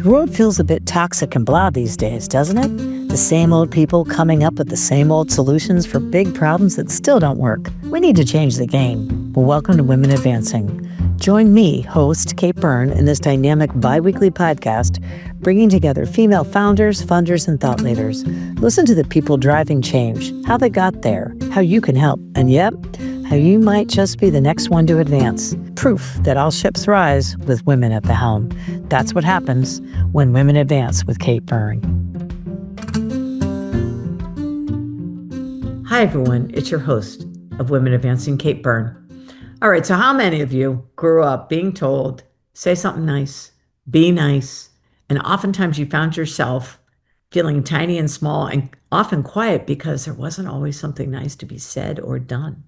The world feels a bit toxic and blah these days, doesn't it? The same old people coming up with the same old solutions for big problems that still don't work. We need to change the game. Well, welcome to Women Advancing. Join me, host Kate Byrne, in this dynamic bi-weekly podcast, bringing together female founders, funders, and thought leaders. Listen to the people driving change, how they got there, how you can help, and yep, how you might just be the next one to advance. Proof that all ships rise with women at the helm. That's what happens when Women Advance with Kate Byrne. Hi, everyone. It's your host of Women Advancing, Kate Byrne. All right, so how many of you grew up being told, say something nice, be nice, and oftentimes you found yourself feeling tiny and small and often quiet because there wasn't always something nice to be said or done?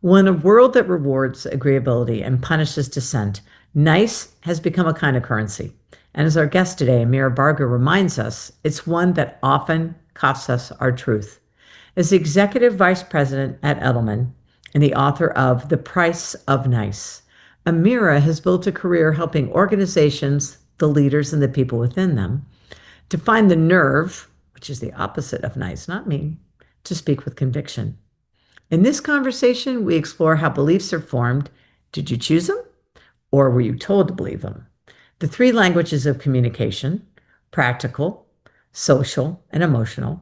Well, in a world that rewards agreeability and punishes dissent, nice has become a kind of currency. And as our guest today, Amira Barger, reminds us, it's one that often costs us our truth. As the executive vice president at Edelman and the author of The Price of Nice, Amira has built a career helping organizations, the leaders and the people within them, to find the nerve, which is the opposite of nice, not mean, to speak with conviction. In this conversation, we explore how beliefs are formed. Did you choose them, or were you told to believe them? The three languages of communication: practical, social, and emotional,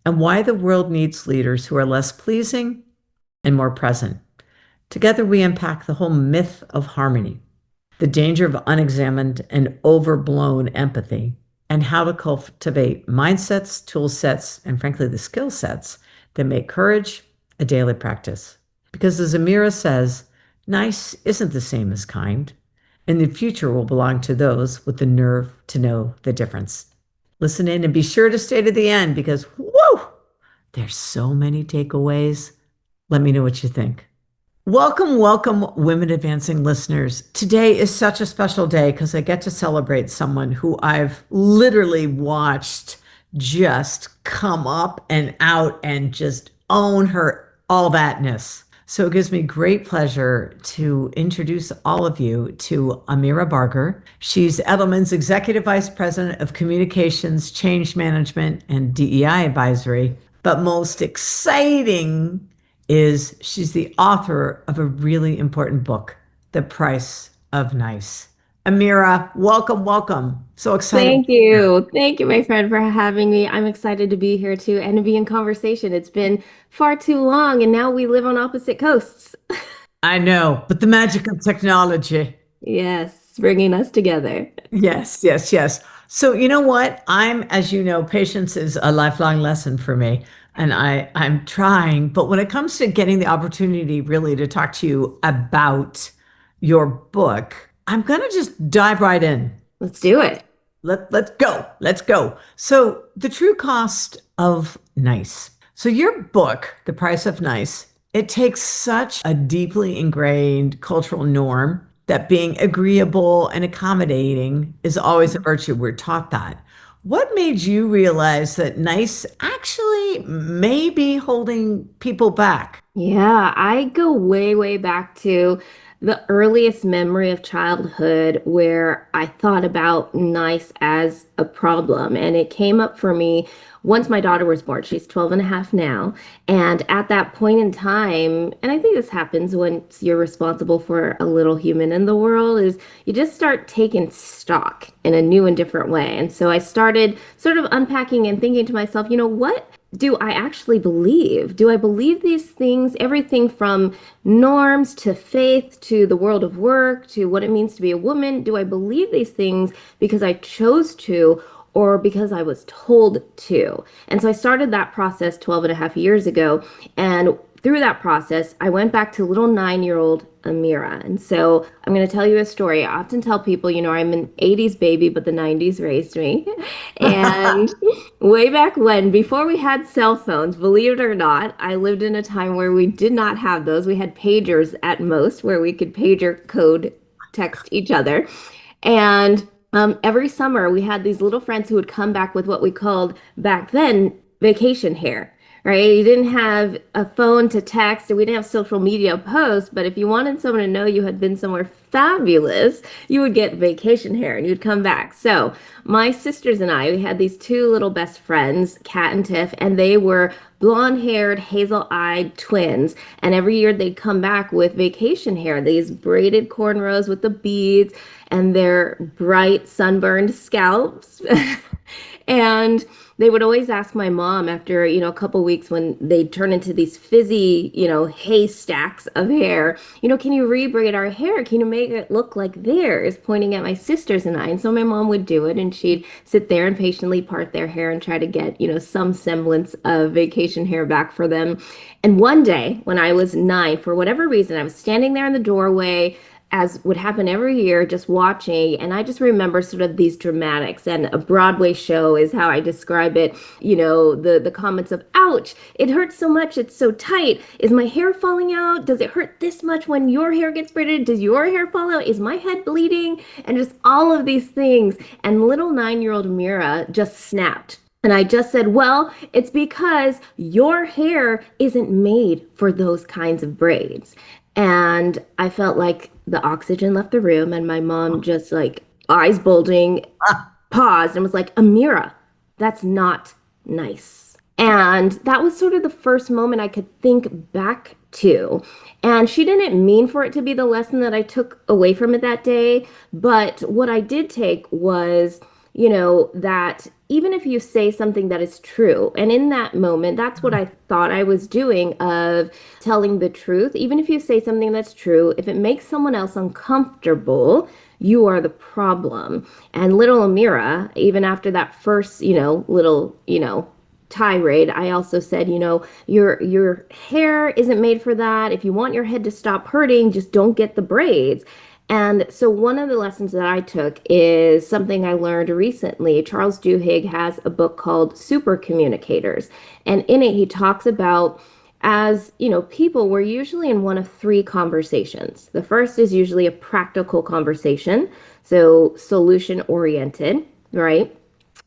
and why the world needs leaders who are less pleasing and more present. Together, we unpack the whole myth of harmony, the danger of unexamined and overblown empathy, and how to cultivate mindsets, tool sets, and frankly, the skill sets that make courage a daily practice. Because as Amira says, nice isn't the same as kind, and the future will belong to those with the nerve to know the difference. Listen in and be sure to stay to the end because, whoa, there's so many takeaways. Let me know what you think. Welcome, Women Advancing listeners. Today is such a special day because I get to celebrate someone who I've literally watched just come up and out and just own her all thatness. So it gives me great pleasure to introduce all of you to Amira Barger. She's Edelman's Executive Vice President of Communications, Change Management, and DEI Advisory. But most exciting is she's the author of a really important book, The Price of Nice. Amira, welcome. So excited. Thank you. Thank you, my friend, for having me. I'm excited to be here too and to be in conversation. It's been far too long and now we live on opposite coasts. I know, but the magic of technology. Yes, bringing us together. Yes. So you know what? As you know, patience is a lifelong lesson for me. And I'm trying, but when it comes to getting the opportunity really to talk to you about your book, I'm going to just dive right in. Let's do it. Let's go. So the true cost of nice. So your book, The Price of Nice, it takes such a deeply ingrained cultural norm that being agreeable and accommodating is always a virtue. We're taught that. What made you realize that nice actually may be holding people back? Yeah, I go way back to the earliest memory of childhood where I thought about nice as a problem. And it came up for me once my daughter was born. She's 12 and a half now. And at that point in time, and I think this happens once you're responsible for a little human in the world, is you just start taking stock in a new and different way. And so I started sort of unpacking and thinking to myself, what do I actually believe? Do I believe these things, everything from norms to faith to the world of work to what it means to be a woman? Do I believe these things because I chose to or because I was told to? And so I started that process 12 and a half years ago. And through that process, I went back to little 9-year-old Amira. And so I'm going to tell you a story. I often tell people, I'm an 80s baby, but the 90s raised me. And way back when, before we had cell phones, believe it or not, I lived in a time where we did not have those. We had pagers at most, where we could pager code text each other. And every summer, we had these little friends who would come back with what we called back then vacation hair. Right? You didn't have a phone to text and we didn't have social media posts, but if you wanted someone to know you had been somewhere fabulous, you would get vacation hair and you'd come back. So my sisters and I, we had these two little best friends, Kat and Tiff, and they were blonde-haired, hazel-eyed twins. And every year they'd come back with vacation hair, these braided cornrows with the beads and their bright sunburned scalps. And they would always ask my mom after, a couple weeks when they'd turn into these fizzy, haystacks of hair, can you rebraid our hair? Can you make it look like theirs? Pointing at my sisters and I. And so my mom would do it and she'd sit there and patiently part their hair and try to get, some semblance of vacation hair back for them. And one day when I was 9, for whatever reason, I was standing there in the doorway as would happen every year, just watching. And I just remember sort of these dramatics, and a Broadway show is how I describe it. The comments of, ouch, it hurts so much, it's so tight. Is my hair falling out? Does it hurt this much when your hair gets braided? Does your hair fall out? Is my head bleeding? And just all of these things. And little 9-year-old Amira just snapped. And I just said, well, it's because your hair isn't made for those kinds of braids. And I felt like the oxygen left the room, and my mom just like eyes bulging, paused and was like, Amira, that's not nice. And that was sort of the first moment I could think back to. And she didn't mean for it to be the lesson that I took away from it that day. But what I did take was, that even if you say something that is true, and in that moment, that's what I thought I was doing, of telling the truth. Even if you say something that's true, if it makes someone else uncomfortable, you are the problem. And little Amira, even after that first, little, tirade, I also said, your hair isn't made for that. If you want your head to stop hurting, just don't get the braids. And so one of the lessons that I took is something I learned recently. Charles Duhigg has a book called Super Communicators. And in it, he talks about, as people, we're usually in one of 3 conversations. The first is usually a practical conversation, so solution oriented, right?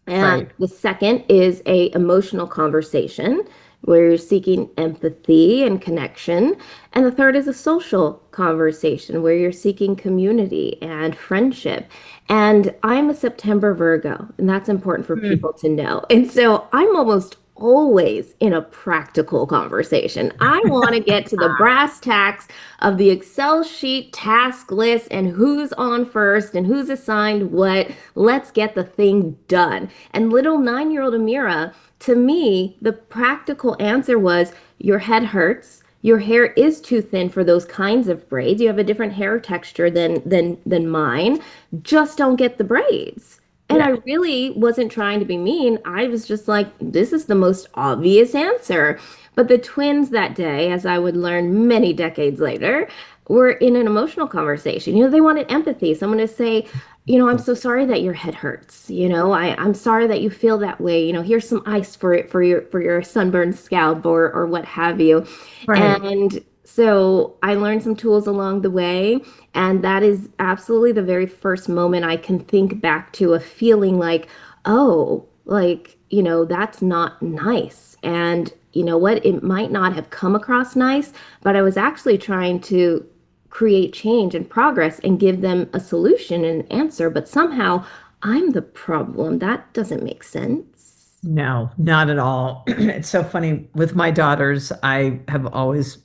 And Right. the second is a emotional conversation where you're seeking empathy and connection. And the third is a social conversation where you're seeking community and friendship. And I'm a September Virgo, and that's important for Hmm. people to know. And so I'm almost always in a practical conversation. I want to get to the brass tacks of the Excel sheet task list and who's on first and who's assigned what. Let's get the thing done. And little 9-year-old Amira, to me, the practical answer was, your head hurts. Your hair is too thin for those kinds of braids. You have a different hair texture than mine. Just don't get the braids. And I Yeah. really wasn't trying to be mean. I was just like, this is the most obvious answer. But the twins that day, as I would learn many decades later, were in an emotional conversation. They wanted empathy, someone to say, I'm so sorry that your head hurts. I'm sorry that you feel that way. Here's some ice for it for your sunburned scalp or what have you. Right. And so I learned some tools along the way, and that is absolutely the very first moment I can think back to a feeling like, oh, like, that's not nice. And you know what? It might not have come across nice, but I was actually trying to create change and progress and give them a solution and an answer, but somehow I'm the problem. That doesn't make sense. No, not at all. It's so funny with my daughters. I have always,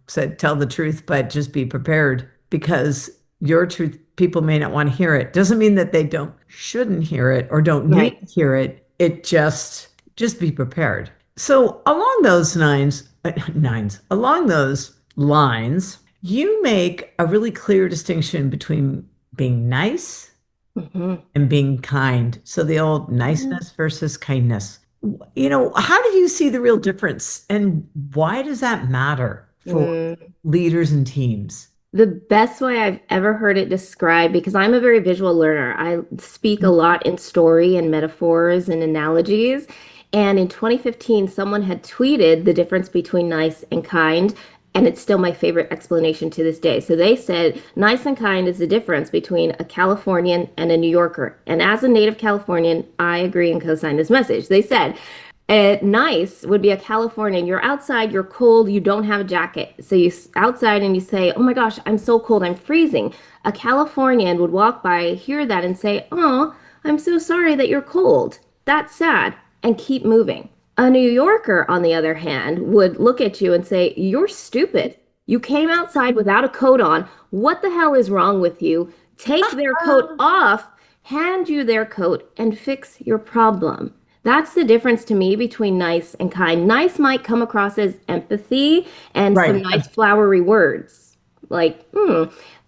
said, tell the truth, but just be prepared, because your truth, people may not want to hear it. Doesn't mean that they shouldn't hear it or don't need Right. to hear it. It just be prepared. So along those along those lines, you make a really clear distinction between being nice Hmm. and being kind. So the old niceness versus kindness. How do you see the real difference, and why does that matter for Mm. leaders and teams? The best way I've ever heard it described, because I'm a very visual learner, I speak a lot in story and metaphors and analogies. And in 2015, someone had tweeted the difference between nice and kind. And it's still my favorite explanation to this day. So they said, nice and kind is the difference between a Californian and a New Yorker. And as a native Californian, I agree and co-sign this message. They said, Nice would be a Californian. You're outside, you're cold, you don't have a jacket. So outside and you say, "Oh my gosh, I'm so cold, I'm freezing." A Californian would walk by, hear that, and say, "Oh, I'm so sorry that you're cold. That's sad," and keep moving. A New Yorker, on the other hand, would look at you and say, "You're stupid. You came outside without a coat on. What the hell is wrong with you?" Take their coat off, hand you their coat, and fix your problem. That's the difference to me between nice and kind. Nice might come across as empathy and some Right. nice flowery words, like,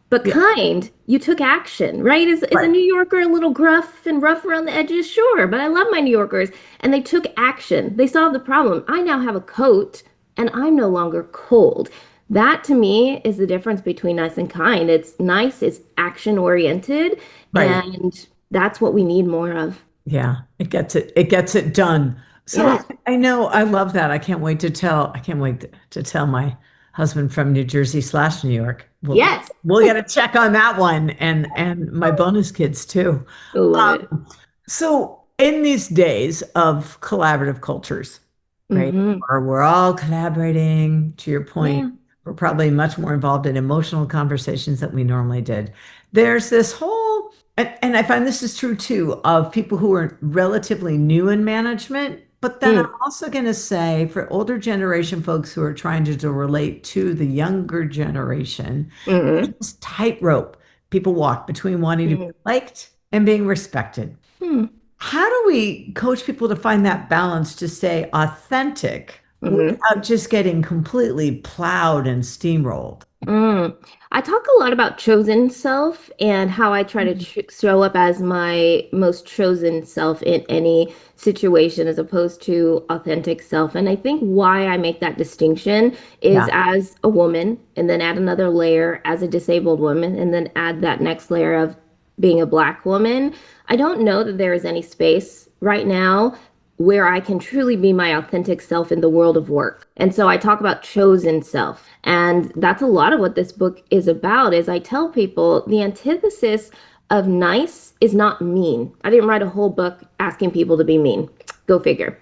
but Yeah. kind, you took action, right? Is a Right. New Yorker a little gruff and rough around the edges? Sure, but I love my New Yorkers. And they took action. They solved the problem. I now have a coat and I'm no longer cold. That to me is the difference between nice and kind. It's nice, it's action oriented, Right. and that's what we need more of. Yeah. It gets it done. So Yes. I know I love that. I can't wait to tell my husband from New Jersey slash New York. Yes. We'll get a check on that one and my bonus kids too. I love it. Um, so in these days of collaborative cultures, right? Hmm. Where we're all collaborating, to your point, Yeah. we're probably much more involved in emotional conversations than we normally did. There's this whole, and I find this is true too, of people who are relatively new in management. But then I'm Mm, also going to say for older generation folks who are trying to relate to the younger generation, mm, this tightrope people walk between wanting to be mm, liked and being respected. mm, How do we coach people to find that balance to stay authentic mm, without just getting completely plowed and steamrolled? mm. I talk a lot about chosen self and how I try to Mhm. show up as my most chosen self in any situation as opposed to authentic self. And I think why I make that distinction is Yeah, as a woman, and then add another layer as a disabled woman, and then add that next layer of being a Black woman. I don't know that there is any space right now where I can truly be my authentic self in the world of work. And so I talk about chosen self. And that's a lot of what this book is about is I tell people the antithesis of nice is not mean. I didn't write a whole book asking people to be mean. Go figure.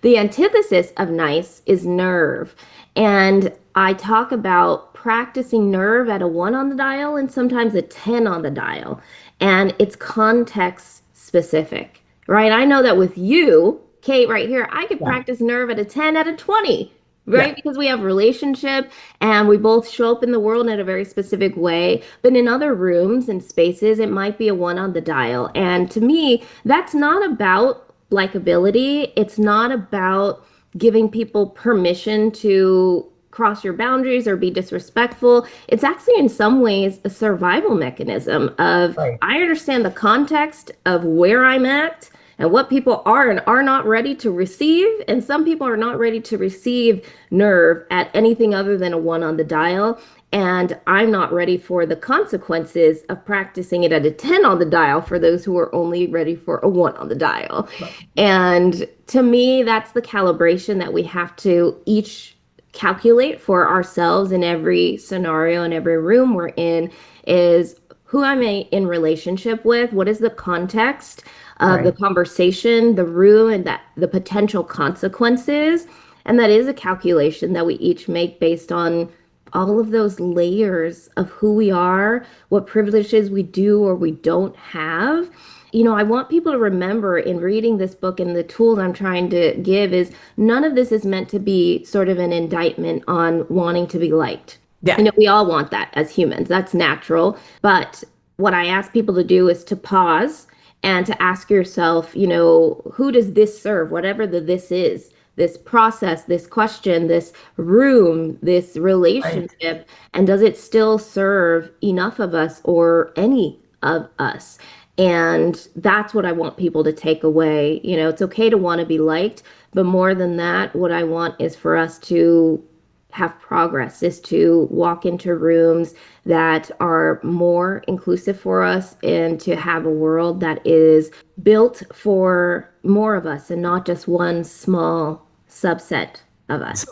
The antithesis of nice is nerve. And I talk about practicing nerve at a 1 on the dial and sometimes a 10 on the dial. And it's context specific, right? I know that with you, Kate, right here, I could yeah, practice nerve at a 10 at a 20, yeah, right? Because we have relationship and we both show up in the world in a very specific way. But in other rooms and spaces, it might be a 1 on the dial. And to me, that's not about likability. It's not about giving people permission to cross your boundaries or be disrespectful. It's actually in some ways a survival mechanism of right, I understand the context of where I'm at and what people are and are not ready to receive. And some people are not ready to receive nerve at anything other than a 1 on the dial. And I'm not ready for the consequences of practicing it at a 10 on the dial for those who are only ready for a 1 on the dial. right, And to me, that's the calibration that we have to each calculate for ourselves in every scenario in every room we're in is who am I in relationship with? What is the context of the right. conversation, the room, and that the potential consequences? And that is a calculation that we each make based on all of those layers of who we are, what privileges we do or we don't have. I want people to remember in reading this book and the tools I'm trying to give is none of this is meant to be sort of an indictment on wanting to be liked. Yeah, We all want that as humans. That's natural. But what I ask people to do is to pause and to ask yourself, who does this serve? Whatever the this is, this process, this question, this room, this right. relationship, and does it still serve enough of us or any of us? And that's what I want people to take away. It's okay to want to be liked, but more than that, what I want is for us to have progress, is to walk into rooms that are more inclusive for us and to have a world that is built for more of us and not just one small subset of us.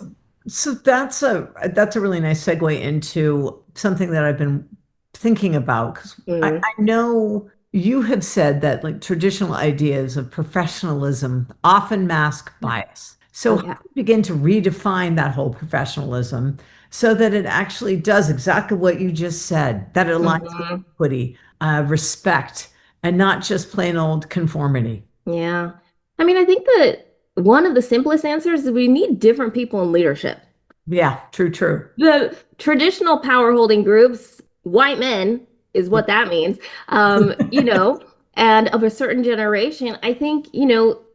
So, so that's a really nice segue into something that I've been thinking about because I Mm, know you have said that like traditional ideas of professionalism often mask bias. So Oh, how do yeah. you begin to redefine that whole professionalism so that it actually does exactly what you just said, that it aligns with Hmm. equity, respect, and not just plain old conformity? Yeah. I mean, I think that one of the simplest answers is we need different people in leadership. Yeah, true, true. The traditional power holding groups, white men is what that means, and of a certain generation, I think,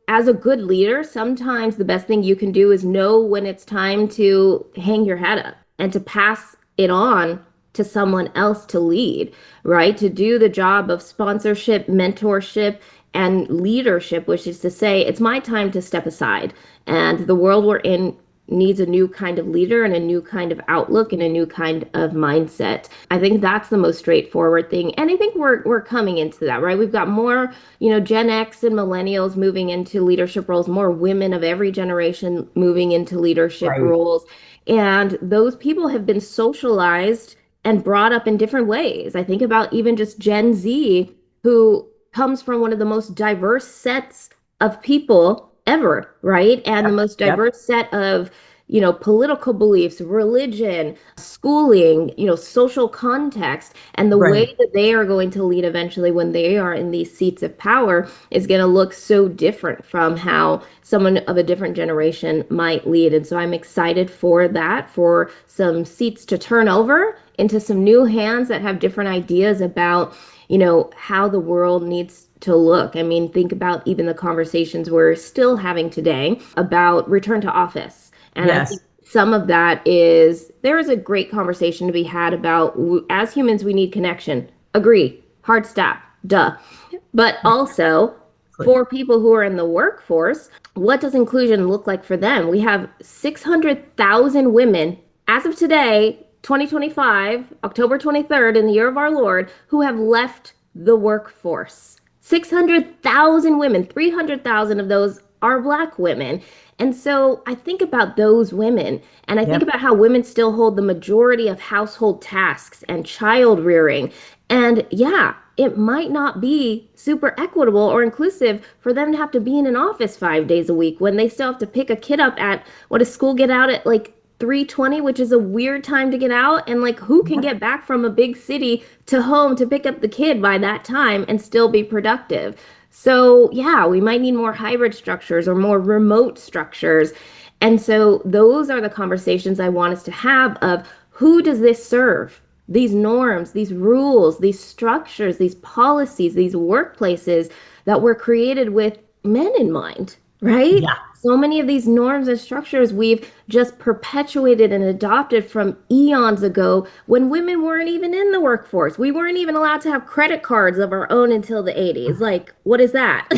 as a good leader, sometimes the best thing you can do is know when it's time to hang your hat up and to pass it on to someone else to lead, right? To do the job of sponsorship, mentorship, and leadership, which is to say, it's my time to step aside. And the world we're in needs a new kind of leader and a new kind of outlook and a new kind of mindset. I think that's the most straightforward thing. And I think we're coming into that, right? We've got more, Gen X and millennials moving into leadership roles, more women of every generation moving into leadership Right. roles. And those people have been socialized and brought up in different ways. I think about even just Gen Z, who comes from one of the most diverse sets of people ever, right? And the Yep. most Yep. diverse set of, political beliefs, religion, schooling, social context, and the way Right. that they are going to lead eventually when they are in these seats of power is going to look so different from how someone of a different generation might lead. And so I'm excited for that, for some seats to turn over into some new hands that have different ideas about how the world needs to look. I mean, think about even the conversations we're still having today about return to office. And I think Yes. some of that is there is a great conversation to be had about as humans, we need connection. Agree. Hard stop. Duh. But also, for people who are in the workforce, what does inclusion look like for them? We have 600,000 women as of today, 2025, October 23rd, in the year of our Lord, who have left the workforce. 600,000 women, 300,000 of those are Black women. And so I think about those women, and I think Yep. about how women still hold the majority of household tasks and child rearing. And yeah, it might not be super equitable or inclusive for them to have to be in an office 5 days a week when they still have to pick a kid up at what does school get out at like 3:20, which is a weird time to get out. And like, who can Yep. get back from a big city to home to pick up the kid by that time and still be productive? So, yeah, we might need more hybrid structures or more remote structures. And so, those are the conversations I want us to have of who does this serve? These norms, these rules, these structures, these policies, these workplaces that were created with men in mind, right? Yeah. So many of these norms and structures we've just perpetuated and adopted from eons ago when women weren't even in the workforce. We weren't even allowed to have credit cards of our own until the 80s. Like, what is that?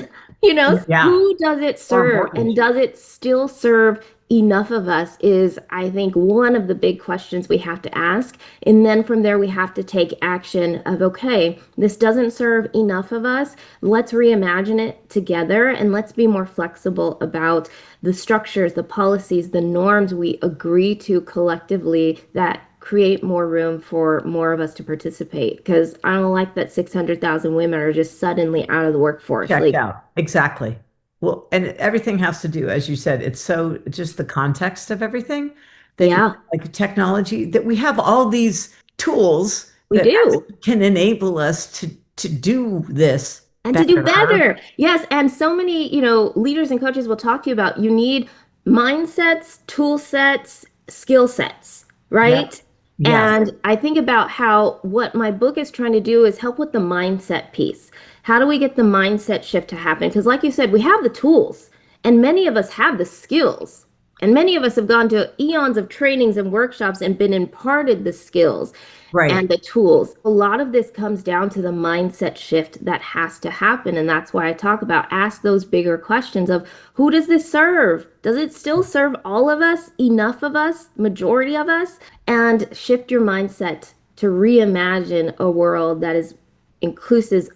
Yeah. Who does it Or serve? And mortgage. does it still serve enough of us is, I think, one of the big questions we have to ask. And then from there, we have to take action of, okay, this doesn't serve enough of us. Let's reimagine it together and let's be more flexible about the structures, the policies, the norms we agree to collectively that create more room for more of us to participate. Because I don't like that 600,000 women are just suddenly out of the workforce. Checked Like, out. Exactly. Well, and everything has to do, as you said, it's so just the context of everything that yeah, like technology, that we have all these tools we that do. actually can enable us to do this And to do better. better. Yes. And so many, leaders and coaches will talk to you about you need mindsets, tool sets, skill sets, Yep. right? Yes. And I think about how what my book is trying to do is help with the mindset piece. How do we get the mindset shift to happen? Because, like you said, we have the tools, and many of us have the skills. And many of us have gone to eons of trainings and workshops and been imparted the skills and Right. the tools. A lot of this comes down to the mindset shift that has to happen. And that's why I talk about ask those bigger questions of who does this serve? Does it still serve all of us, enough of us, majority of us? And shift your mindset to reimagine a world that is inclusive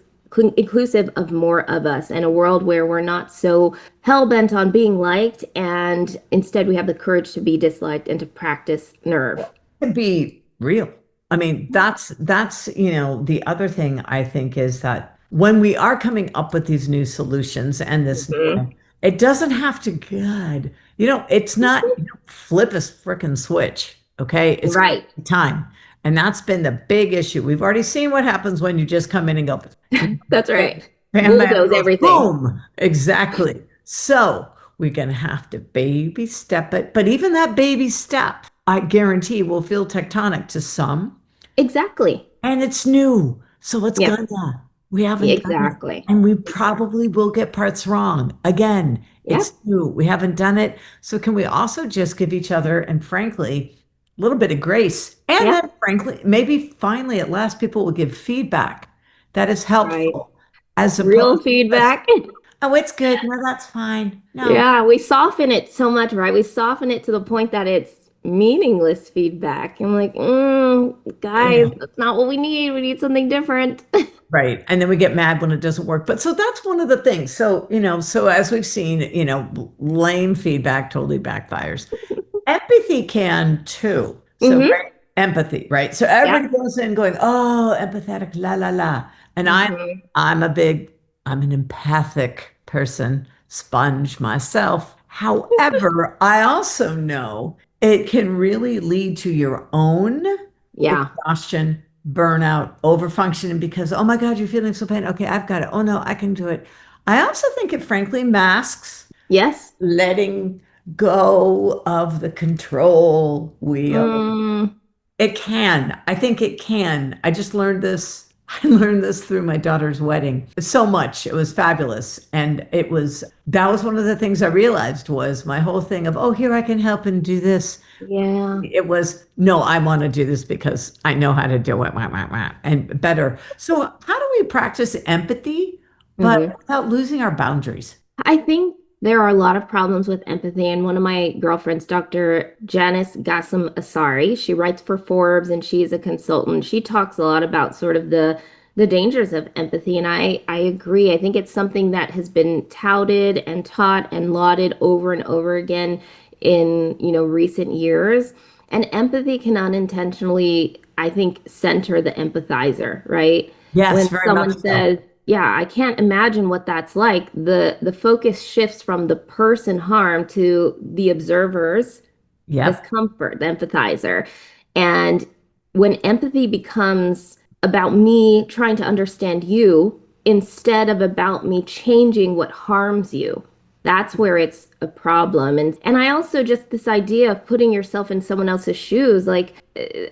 inclusive of more of us and a world where we're not so hell-bent on being liked and instead we have the courage to be disliked and to practice nerve. To be real. I mean, that's the other thing I think is that when we are coming up with these new solutions and this, Mhm. it doesn't have to good. It's not, you don't flip a frickin' switch. Okay. It's gonna Right. take time. And that's been the big issue. We've already seen what happens when you just come in and go, That's right. bam, bam, Bulldoze goes everything. boom. Exactly. So we're going to have to baby step it. But even that baby step, I guarantee will feel tectonic to some. Exactly. And it's new. So it's Yeah, gonna. We haven't done it. exactly. And we Exactly. probably will get parts wrong. Again, it's Yep. new. We haven't done it. So can we also just give each other, and frankly, a little bit of grace? And then, Yep. frankly, maybe finally at last people will give feedback that is Right. helpful as Real opposed to just, feedback. oh, it's good. No, that's fine. No. Yeah, we soften it so much, right? We soften it to the point that it's meaningless feedback. I'm like, guys, Yeah. that's not what we need. We need something different. Right. And then we get mad when it doesn't work. But so that's one of the things. So as we've seen, lame feedback totally backfires. Empathy can too. So, Hmm. right, empathy, right? So Yep. everybody goes in going, "Oh, empathetic, la la la," and Hmm. I'm a big, I'm an empathic person, sponge myself. However, I also know it can really lead to your own Yeah. exhaustion, burnout, overfunctioning because, oh my God, you're feeling so pain. Okay, I've got it. Oh no, I can do it. I also think it frankly masks Yes. letting go of the control wheel. Mm, It can. I think it can. I just learned this. I learned this through my daughter's wedding. So much. It was fabulous. And that was one of the things I realized was my whole thing of, oh, here I can help and do this. yeah. It was, no, I want to do this because I know how to do it, wah, wah, wah, and better. So, how do we practice empathy, but Hmm. without losing our boundaries? I think there are a lot of problems with empathy. And one of my girlfriends, Dr. Janice Gassam Asari, she writes for Forbes and she's a consultant. She talks a lot about sort of the dangers of empathy. And I agree. I think it's something that has been touted and taught and lauded over and over again in, recent years. And empathy can unintentionally, I think, center the empathizer, right? Yes, When very much someone so. says, yeah, I can't imagine what that's like. The focus shifts from the person harmed to the observer's Yep. discomfort, the empathizer. And when empathy becomes about me trying to understand you instead of about me changing what harms you, that's where it's a problem. And I also just this idea of putting yourself in someone else's shoes, like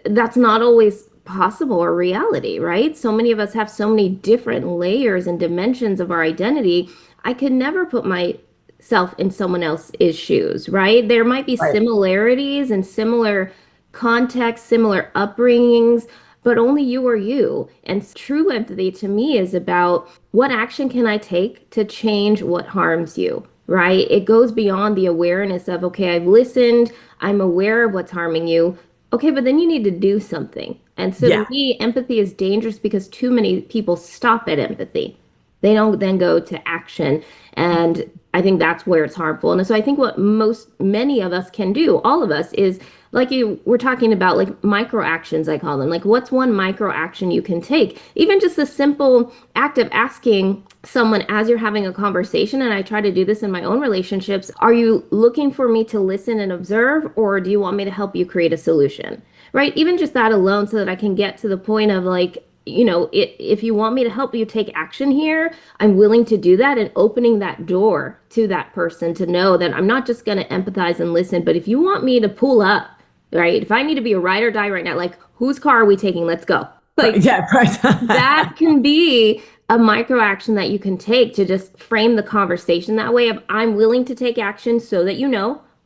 that's not always possible or reality, right? So many of us have so many different layers and dimensions of our identity. I could never put myself in someone else's shoes, right? There might be Right. similarities and similar contexts, similar upbringings, but only you are you. And true empathy to me is about what action can I take to change what harms you, right? It goes beyond the awareness of, okay, I've listened, I'm aware of what's harming you. Okay, but then you need to do something. And so to Yeah. me, empathy is dangerous because too many people stop at empathy. They don't then go to action. And I think that's where it's harmful. And so I think what many of us can do, all of us, is like you were talking about, like micro actions, I call them. Like, what's one micro action you can take? Even just the simple act of asking someone as you're having a conversation, and I try to do this in my own relationships, are you looking for me to listen and observe, or do you want me to help you create a solution? Right? Even just that alone, so that I can get to the point of like, if you want me to help you take action here, I'm willing to do that and opening that door to that person to know that I'm not just going to empathize and listen, but if you want me to pull up, right? If I need to be a ride or die right now, like whose car are we taking? Let's go. Right. Like Yeah. Right. that can be a micro action that you can take to just frame the conversation that way of I'm willing to take action so that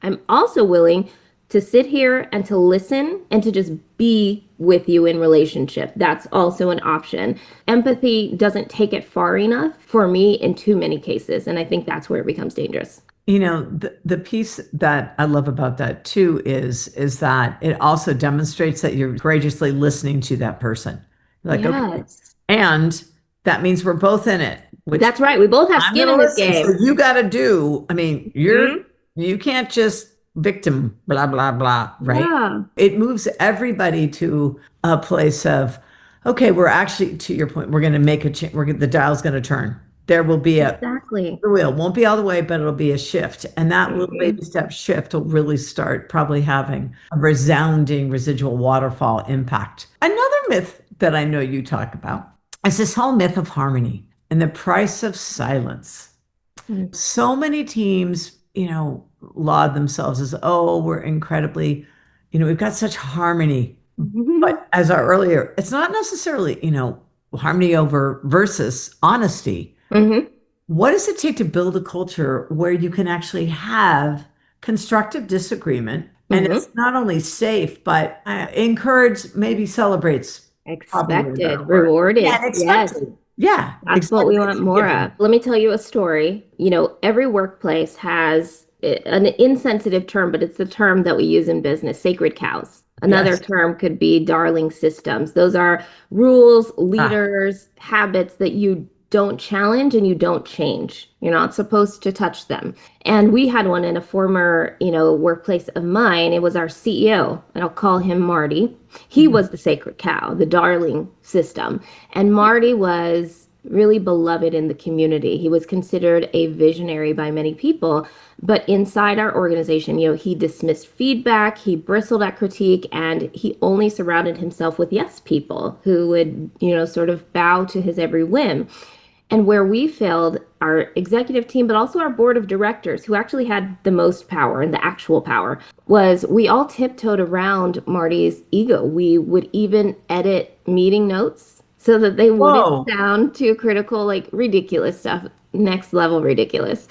I'm also willing to sit here and to listen and to just be with you in relationship. That's also an option. Empathy doesn't take it far enough for me in too many cases, and I think that's where it becomes dangerous. The piece that I love about that too is that it also demonstrates that you're courageously listening to that person. Like, okay, Yes. and that means we're both in it, which That's right. We both have I'm skin going to in this listen. So game. you got to do, I mean, Hmm. you can't just victim, blah, blah, blah, right? Yeah. It moves everybody to a place of, Okay, we're actually, to your point, we're going to make a change. The dial's going to turn. There will be Exactly. the wheel won't be all the way, but it'll be a shift. And that little Mhm. baby step shift will really start probably having a resounding residual waterfall impact. Another myth that I know you talk about is this whole myth of harmony and the price of silence. So many teams, laud themselves as, oh, we're incredibly, we've got such harmony. Mhm. But as our earlier, it's not necessarily, harmony over versus honesty. Mhm. What does it take to build a culture where you can actually have constructive disagreement and it's Mhm. not only safe, but encouraged, maybe celebrates, probably a better Expected, word. Yeah, rewarded. and Yes. expected. Yeah, That's what we exactly. want It's more given. of. Let me tell you a story. Every workplace has an insensitive term, but it's the term that we use in business, sacred cows. Another Yes. term could be darling systems. Those are rules, Ah, leaders, habits that you don't challenge and you don't change. You're not supposed to touch them. And we had one in a former, workplace of mine. It was our CEO, and I'll call him Marty. He mhm. was the sacred cow, the darling system. And Marty was really beloved in the community. He was considered a visionary by many people, but inside our organization, he dismissed feedback, he bristled at critique, and he only surrounded himself with yes people who would, sort of bow to his every whim. And where we failed, our executive team, but also our board of directors, who actually had the most power and the actual power, was we all tiptoed around Marty's ego. We would even edit meeting notes so that they wouldn't Whoa. sound too critical, like ridiculous stuff, next level ridiculous.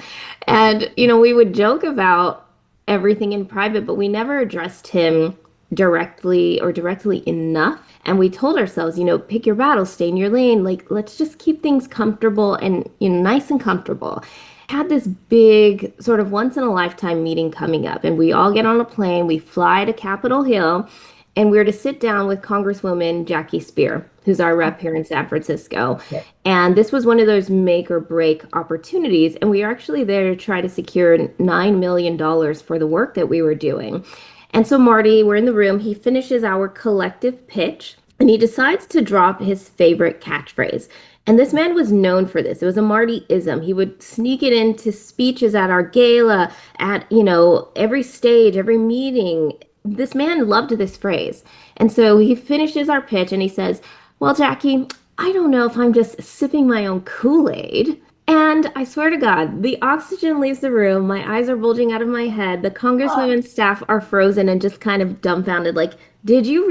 And, we would joke about everything in private, but we never addressed him directly or directly enough. And we told ourselves, pick your battles, stay in your lane. Like, let's just keep things comfortable and, nice and comfortable. Had this big sort of once in a lifetime meeting coming up, and we all get on a plane, we fly to Capitol Hill, and we're to sit down with Congresswoman Jackie Spear, who's our rep here in San Francisco. Yeah. And this was one of those make or break opportunities. And we were actually there to try to secure $9 million for the work that we were doing. And so Marty, we're in the room. He finishes our collective pitch and he decides to drop his favorite catchphrase. And this man was known for this. It was a Marty-ism. He would sneak it into speeches at our gala, at, every stage, every meeting. This man loved this phrase. And so he finishes our pitch and he says, well, Jackie, I don't know if I'm just sipping my own Kool-Aid. And I swear to God, the oxygen leaves the room. My eyes are bulging out of my head. The Ah, congresswomen's staff are frozen and just kind of dumbfounded. Like, did you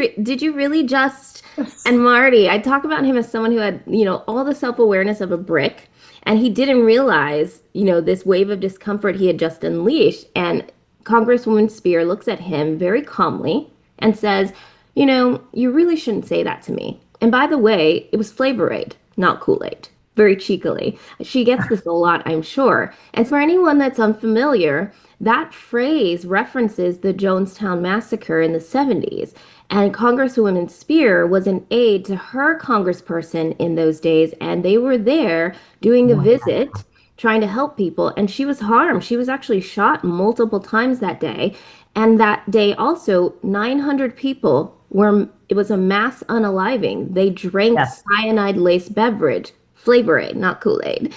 really just? yes. And Marty, I talk about him as someone who had, all the self-awareness of a brick, and he didn't realize, this wave of discomfort he had just unleashed. And Congresswoman Spear looks at him very calmly and says, you really shouldn't say that to me. And by the way, it was Flavor Aid, not Kool-Aid. Very cheekily. She gets this a lot, I'm sure. And for anyone that's unfamiliar, that phrase references the Jonestown Massacre in the 70s. And Congresswoman Spear was an aide to her congressperson in those days, and they were there doing a Wow. visit trying to help people, and she was harmed. She was actually shot multiple times that day. And that day also, 900 people were, it was a mass unaliving. They drank Yes. cyanide-laced beverage, Flavor Aid, not Kool-Aid.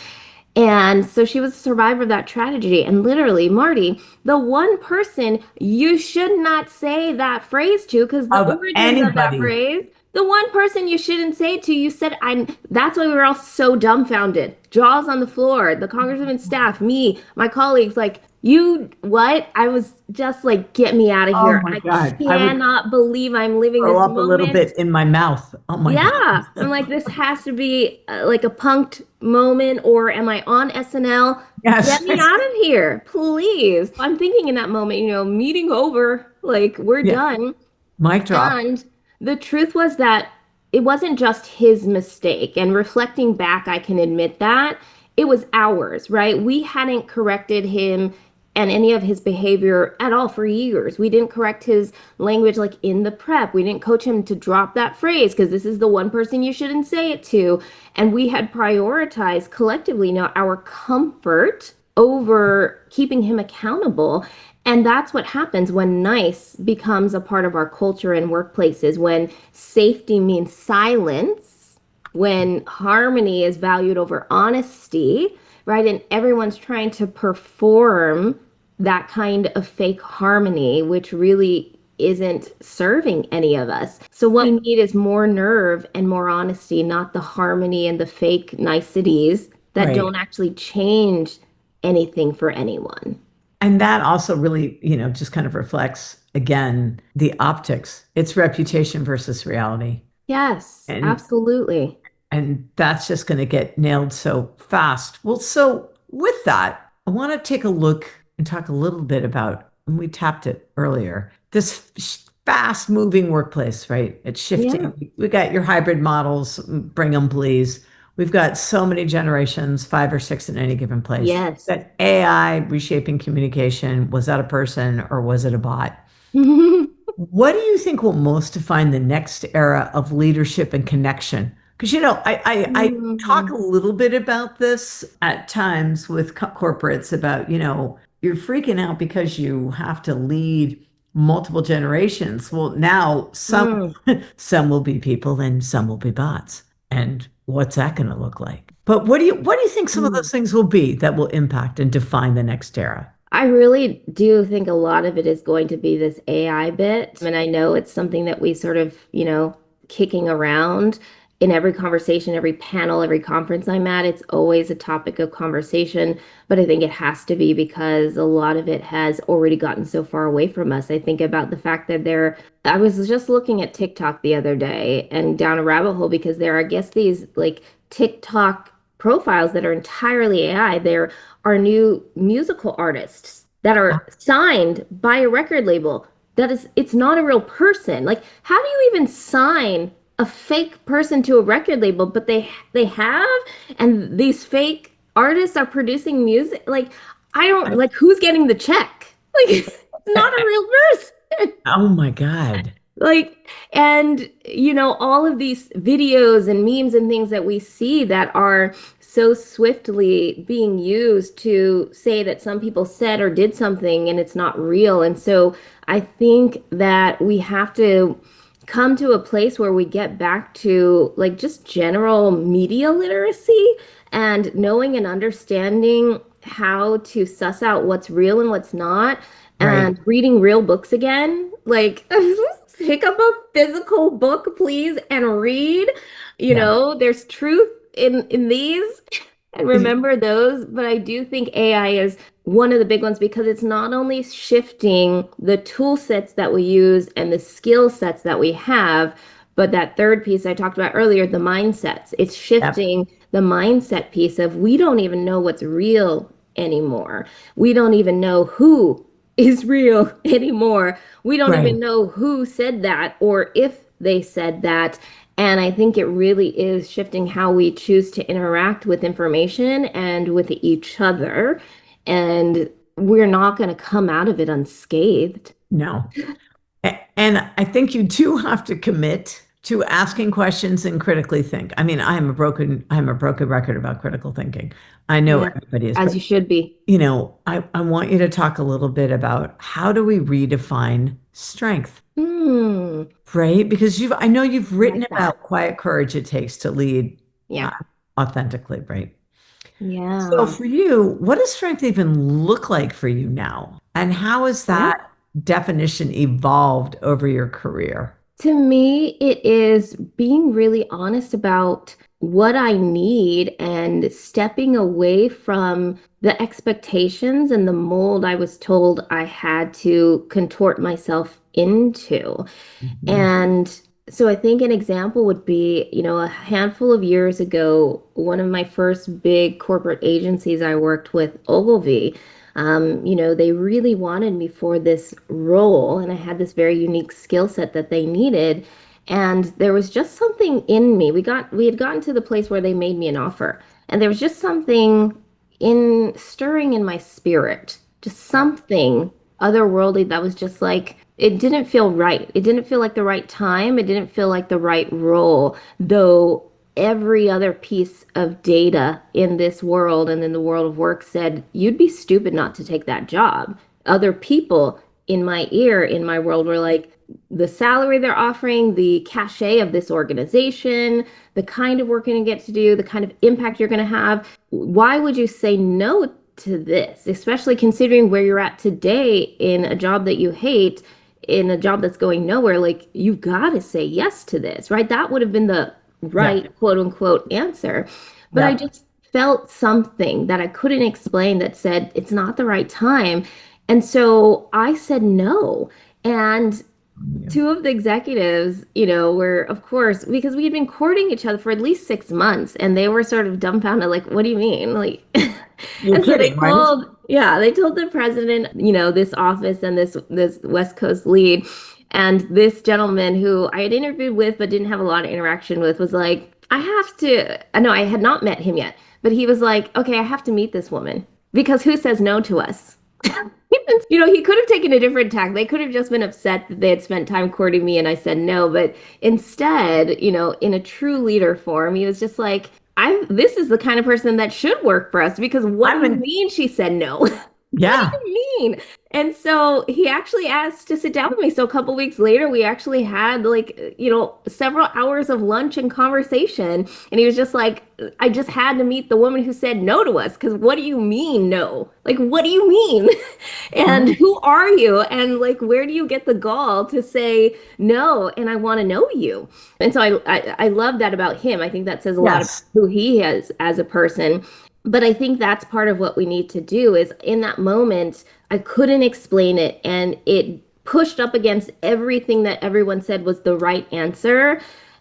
And so she was a survivor of that tragedy. And literally, Marty, the one person you should not say that phrase to, because the Of origins of that anybody. phrase, the one person you shouldn't say it to, you said, I, that's why we were all so dumbfounded. Jaws on the floor, the congressman's staff, me, my colleagues, like, you, what? I was just like, get me out of Oh here. my I God. I would cannot believe I'm living throw this up a little moment. bit in my mouth. Oh my God. Yeah, I'm like, this has to be like a punked moment, or am I on SNL? Get Yes. me out of here, please. I'm thinking in that moment, meeting over, like, we're Yeah. done. Mic drop. And the truth was that it wasn't just his mistake. And reflecting back, I can admit that it was ours, right? We hadn't corrected him and any of his behavior at all for years. We didn't correct his language like in the prep. We didn't coach him to drop that phrase because this is the one person you shouldn't say it to. And we had prioritized collectively now our comfort over keeping him accountable. And that's what happens when nice becomes a part of our culture and workplaces, when safety means silence, when harmony is valued over honesty, right? And everyone's trying to perform that kind of fake harmony, which really isn't serving any of us. So what we need is more nerve and more honesty, not the harmony and the fake niceties that Right. don't actually change anything for anyone. And that also really, just kind of reflects again the optics. It's reputation versus reality. Yes, And absolutely. that's just going to get nailed so fast. Well, so with that, I want to take a look and talk a little bit about, and we tapped it earlier, this fast moving workplace, right? It's Yeah. shifting. We got your hybrid models, bring them, please. We've got so many generations, 5 or 6 in any given place. Yes. That AI reshaping communication, was that a person or was it a bot? What do you think will most define the next era of leadership and connection? Because, I talk Mhm. a little bit about this at times with corporates about, you're freaking out because you have to lead multiple generations. Well, now Mm. some will be people and some will be bots. And what's that going to look like? But what do you think some of those Mm. things will be that will impact and define the next era? I really do think a lot of it is going to be this AI bit. And I know it's something that we sort of, kicking around in every conversation, every panel, every conference I'm at. It's always a topic of conversation. But I think it has to be because a lot of it has already gotten so far away from us. I think about the fact that I was just looking at TikTok the other day and down a rabbit hole because there are, I guess, these like TikTok profiles that are entirely AI. They're are new musical artists that are signed by a record label. That is, it's not a real person. Like, how do you even sign a fake person to a record label? But they have, and these fake artists are producing music. Like, I don't like who's getting the check. Like, it's not a real person. Oh my God. Like, and all of these videos and memes and things that we see that are so swiftly being used to say that some people said or did something and it's not real. And so I think that we have to come to a place where we get back to like just general media literacy and knowing and understanding how to suss out what's real and what's not Right. and reading real books again. Like, pick up a physical book, please, and read. Yeah. There's truth in these, and remember those. But I do think AI is one of the big ones because it's not only shifting the tool sets that we use and the skill sets that we have, but that third piece I talked about earlier, the mindsets. It's Yep. shifting the mindset piece of we don't even know what's real anymore. We don't even know who is real anymore. We don't Right. even know who said that or if they said that. And I think it really is shifting how we choose to interact with information and with each other. And we're not going to come out of it unscathed. No. And I think you do have to commit to asking questions and critically think. I mean, I'm a broken record about critical thinking. I know Yeah, everybody is, as but you should be. I want you to talk a little bit about how do we redefine strength, Hmm, right? Because I know you've I written like that. about quiet courage it takes to lead uh, Yeah. authentically, right? So Yeah. for you, what does strength even look like for you now? And how has Yeah. that definition evolved over your career? To me, it is being really honest about what I need and stepping away from the expectations and the mold I was told I had to contort myself into. Mhm. And so I think an example would be, a handful of years ago, one of my first big corporate agencies I worked with, Ogilvy, they really wanted me for this role, and I had this very unique skill set that they needed. And there was just something in me. We had gotten to the place where they made me an offer, and there was just something in stirring in my spirit, just something otherworldly that was just like it didn't feel right. It didn't feel like the right time. It didn't feel like the right role, though every other piece of data in this world and in the world of work said, you'd be stupid not to take that job. Other people in my ear, in my world, were like, the salary they're offering, the cachet of this organization, the kind of work you're going to get to do, the kind of impact you're going to have. Why would you say no to this, especially considering where you're at today in a job that you hate, in a job that's going nowhere? Like, you've got to say yes to this, right? That would have been the Yeah. right quote unquote answer. But I Yeah. just felt something that I couldn't explain that said it's not the right time. And so I said no. And Yeah. two of the executives, you know, were, of course, because we had been courting each other for at least 6 months, and they were sort of dumbfounded, like, what do you mean? Like, You're and so they kidding, right? told, yeah, they told the president, you know, this office and this West Coast lead, and this gentleman who I had interviewed with but didn't have a lot of interaction with was like, I have to, I know I had not met him yet, but he was like, okay, I have to meet this woman because who says no to us? You know, he could have taken a different tack. They could have just been upset that they had spent time courting me and I said no. But instead, you know, in a true leader form, he was just like, this is the kind of person that should work for us because what I'm do you in. mean she said no? What do Yeah. you mean? And so he actually asked to sit down with me. So a couple weeks later, we actually had like, you know, several hours of lunch and conversation. And he was just like, I just had to meet the woman who said no to us. Because what do you mean no? Like, what do you mean? And Mhm. who are you? And like, where do you get the gall to say no? And I want to know you. And so I love that about him. I think that says a lot about Yes. who he is as a person. But I think that's part of what we need to do is in that moment, I couldn't explain it and it pushed up against everything that everyone said was the right answer.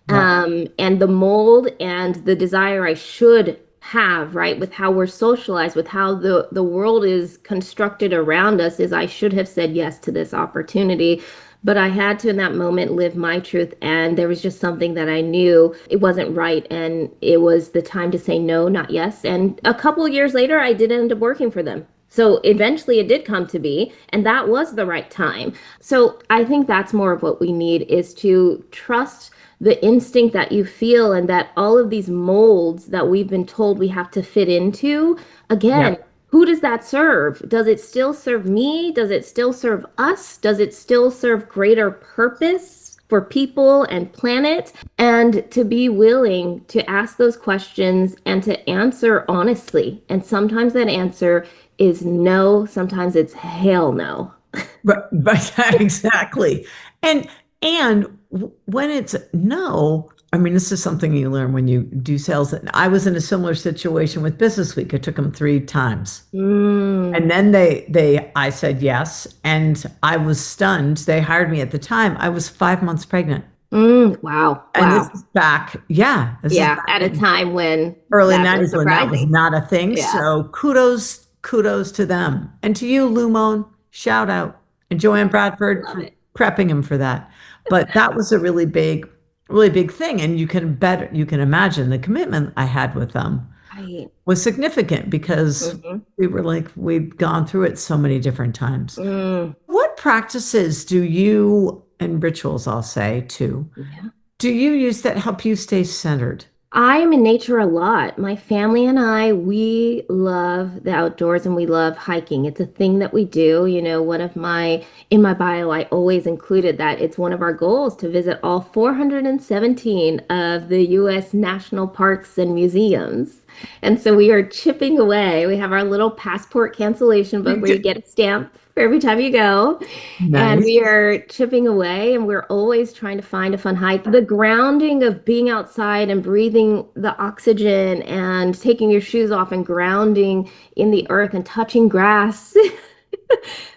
Yeah. And the mold and the desire I should have, right, with how we're socialized, with how the world is constructed around us, is I should have said yes to this opportunity. But I had to, in that moment, live my truth. And there was just something that I knew it wasn't right. And it was the time to say no, not yes. And a couple of years later, I did end up working for them. So eventually it did come to be, and that was the right time. So I think that's more of what we need is to trust the instinct that you feel and that all of these molds that we've been told we have to fit into, again, Yep. who does that serve? Does it still serve me? Does it still serve us? Does it still serve greater purpose for people and planet? And to be willing to ask those questions and to answer honestly. And sometimes that answer is no, sometimes it's hell no. But exactly. And when it's no, I mean, this is something you learn when you do sales. And I was in a similar situation with Business Week. It took them 3 times. Mm, And then I said yes, and I was stunned. They hired me at the time. I was 5 months pregnant. wow, And this wow. is back, yeah, this is Yeah, back at a in time when early that was 90s when that was surprising. not a thing. Yeah. So kudos to them. And to you, Lumone, shout out. And Joanne Bradford Love for it. prepping him for that. But that was a really big thing. And you can imagine the commitment I had with them Right. was significant because Hmm. we were like, we'd gone through it so many different times. Mm, What practices do you, and rituals I'll say too, yeah. do you use that help you stay centered? I am in nature a lot. My family and I, we love the outdoors and we love hiking. It's a thing that we do. You know, in my bio, I always included that it's one of our goals to visit all 417 of the US national parks and museums. And so we are chipping away. We have our little passport cancellation book You where you did- get a stamp for every time you go. And Nice. we are chipping away and we're always trying to find a fun hike. The grounding of being outside and breathing the oxygen and taking your shoes off and grounding in the earth and touching grass.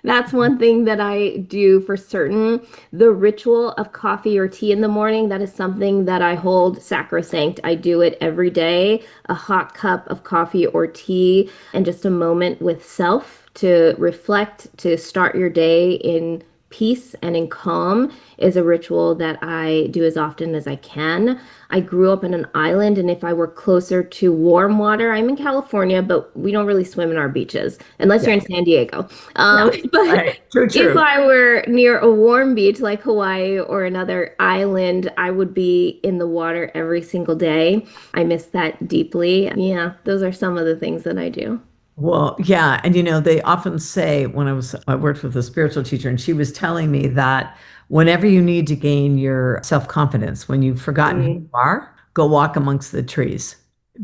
That's one thing that I do for certain. The ritual of coffee or tea in the morning, that is something that I hold sacrosanct. I do it every day. A hot cup of coffee or tea and just a moment with self to reflect, to start your day in peace and in calm is a ritual that I do as often as I can. I grew up in an island, and if I were closer to warm water, I'm in California, but we don't really swim in our beaches unless Yeah. you're in San Diego. Yeah. But Right. True, if true. I were near a warm beach like Hawaii or another island, I would be in the water every single day. I miss that deeply. Yeah, those are some of the things that I do. Well, yeah, and they often say when I worked with a spiritual teacher, and she was telling me that whenever you need to gain your self-confidence, when you've forgotten who you Mm, are, go walk amongst the trees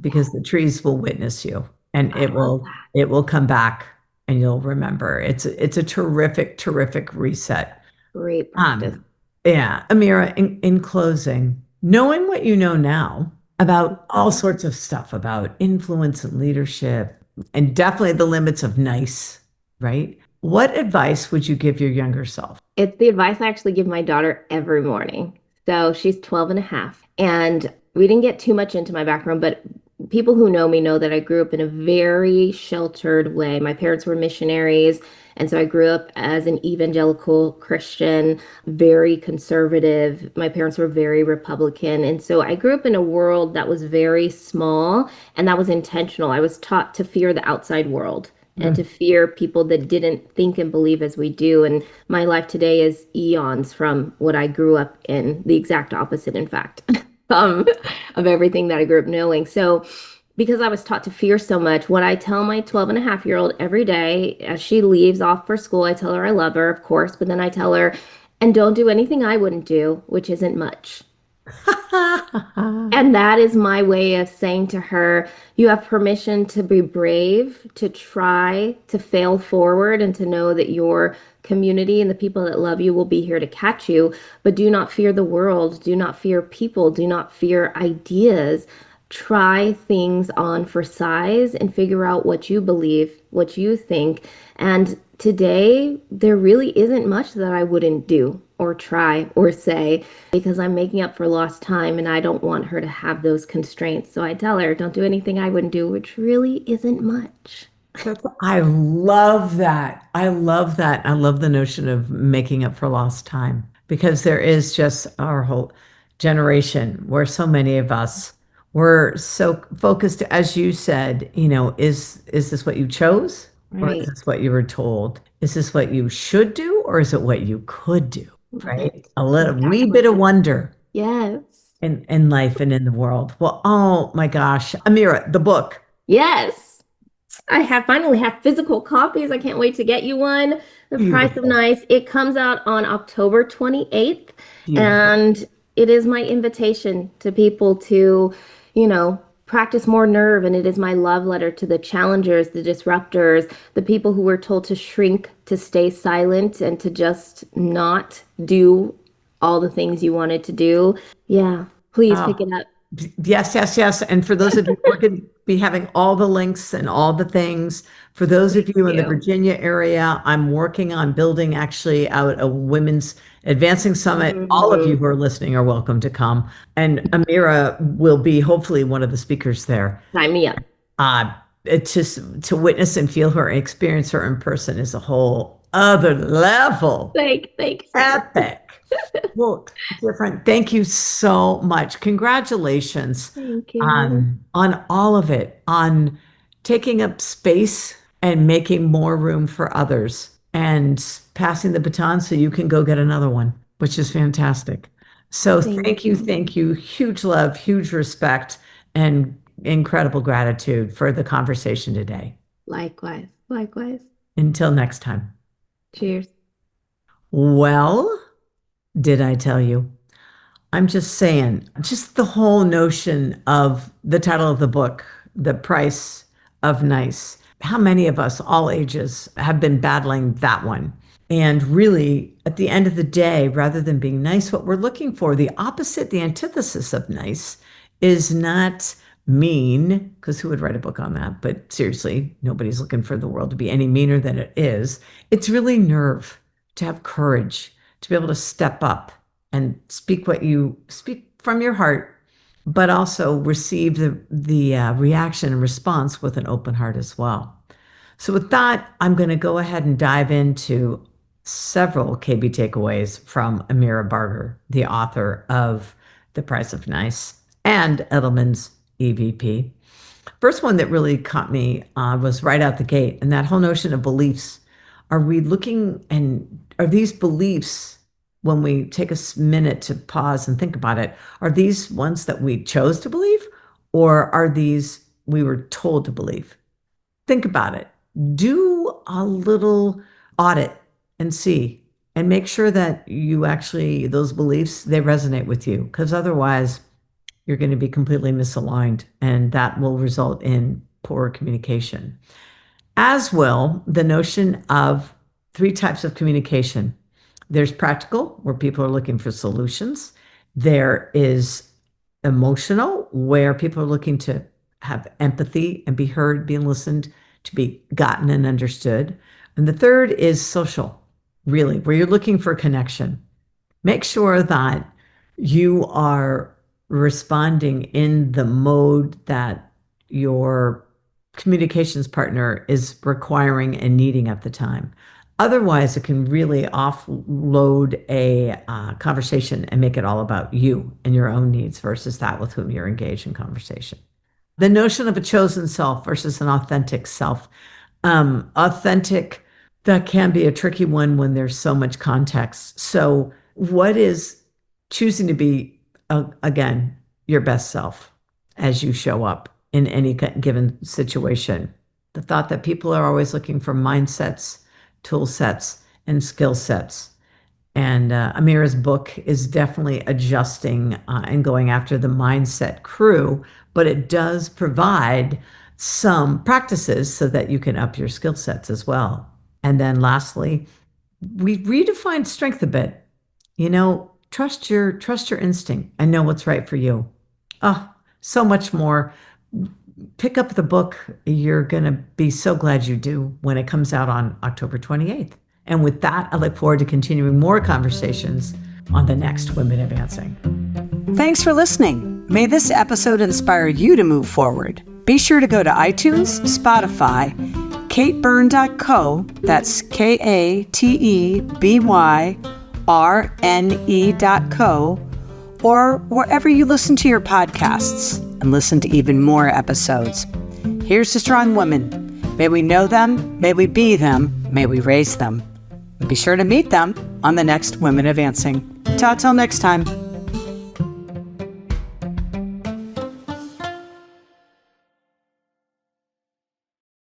because the trees will witness you and I love that. it will come back and you'll remember. It's a terrific, terrific reset. Great practice. Um, yeah, Amira, in closing, knowing what you know now about all sorts of stuff about influence and leadership, and definitely the limits of nice, right? What advice would you give your younger self? It's the advice I actually give my daughter every morning. So she's 12 and a half. And we didn't get too much into my background, but people who know me know that I grew up in a very sheltered way. My parents were missionaries. And so I grew up as an evangelical Christian, very conservative. My parents were very Republican. And so I grew up in a world that was very small and that was intentional. I was taught to fear the outside world and to Mm. fear people that didn't think and believe as we do. And my life today is eons from what I grew up in, the exact opposite, in fact, um, of everything that I grew up knowing. So, because I was taught to fear so much, what I tell my 12 and a half year old every day as she leaves off for school, I tell her I love her, of course, but then I tell her, and don't do anything I wouldn't do, which isn't much. And that is my way of saying to her, you have permission to be brave, to try, to fail forward, and to know that your community and the people that love you will be here to catch you. But do not fear the world. Do not fear people. Do not fear ideas. Try things on for size and figure out what you believe, what you think. And today, there really isn't much that I wouldn't do or try or say because I'm making up for lost time and I don't want her to have those constraints. So I tell her, don't do anything I wouldn't do, which really isn't much. I love that. I love that. I love the notion of making up for lost time because there is just our whole generation where so many of us were so focused, as you said, is this what you chose or is Right. this what you were told? Is this what you should do or is it what you could do? Right? Right. A little wee bit Exactly. of wonder Yes. in life and in the world. Well, oh my gosh, Amira, the book. Yes. I have finally have physical copies. I can't wait to get you one. The Price of Beautiful, Nice. It comes out on October 28th, beautiful. and it is my invitation to people to, practice more nerve. And it is my love letter to the challengers, the disruptors, the people who were told to shrink, to stay silent, and to just not do all the things you wanted to do. Yeah, please pick Oh, it up. yes, yes, yes. And for those of you, we're going to be having all the links and all the things. For those of Thank you in the you. Virginia area, I'm working on building actually out a women's advancing summit. All of you Mhm. who are listening are welcome to come. And Amira will be hopefully one of the speakers there. Sign me up. Uh, it's just to witness and feel her and experience her in person is a whole other level. Thank you so much. Epic. Well, different. Thank you so much. Congratulations Thank you. on all of it, on taking up space and making more room for others and passing the baton so you can go get another one, which is fantastic. So Thank thank you, you. thank you. Huge love, huge respect, and incredible gratitude for the conversation today. Likewise. Likewise. Until next time. Cheers. Well, did I tell you? I'm just saying, just the whole notion of the title of the book, The Price of Nice. How many of us, all ages, have been battling that one? And really, at the end of the day, rather than being nice, what we're looking for, the opposite, the antithesis of nice, is not mean, because who would write a book on that? But seriously, nobody's looking for the world to be any meaner than it is. It's really nerve, to have courage, to be able to step up and speak what you speak from your heart, but also receive the reaction and response with an open heart as well. So with that, I'm going to go ahead and dive into several KB takeaways from Amira Barger, the author of The Price of Nice and Edelman's EVP. First one that really caught me was right out the gate, and that whole notion of beliefs. Are we looking, and are these beliefs, when we take a minute to pause and think about it, are these ones that we chose to believe, or are these we were told to believe? Think about it. Do a little audit and see, and make sure that you actually, those beliefs, they resonate with you, because otherwise you're going to be completely misaligned, and that will result in poor communication. As will the notion of three types of communication. There's practical, where people are looking for solutions. There is emotional, where people are looking to have empathy and be heard, being listened, to be gotten and understood. And the third is social, really, where you're looking for connection. Make sure that you are responding in the mode that your communications partner is requiring and needing at the time. Otherwise, it can really offload a conversation and make it all about you and your own needs versus that with whom you're engaged in conversation. The notion of a chosen self versus an authentic self. Authentic, that can be a tricky one when there's so much context. So what is choosing to be, again, your best self as you show up in any given situation? The thought that people are always looking for mindsets, tool sets, and skill sets. And Amira's book is definitely adjusting and going after the mindset crew, but it does provide some practices so that you can up your skill sets as well. And then lastly, we redefined strength a bit. Trust your instinct and know what's right for you. Oh, so much more. Pick up the book. You're going to be so glad you do when it comes out on October 28th. And with that, I look forward to continuing more conversations on the next Women Advancing. Thanks for listening. May this episode inspire you to move forward. Be sure to go to iTunes, Spotify, katebyrne.co, that's KATEBYRNE.co, or wherever you listen to your podcasts, and listen to even more episodes. Here's to strong women. May we know them, may we be them, may we raise them. Be sure to meet them on the next Women Advancing. Ta till next time.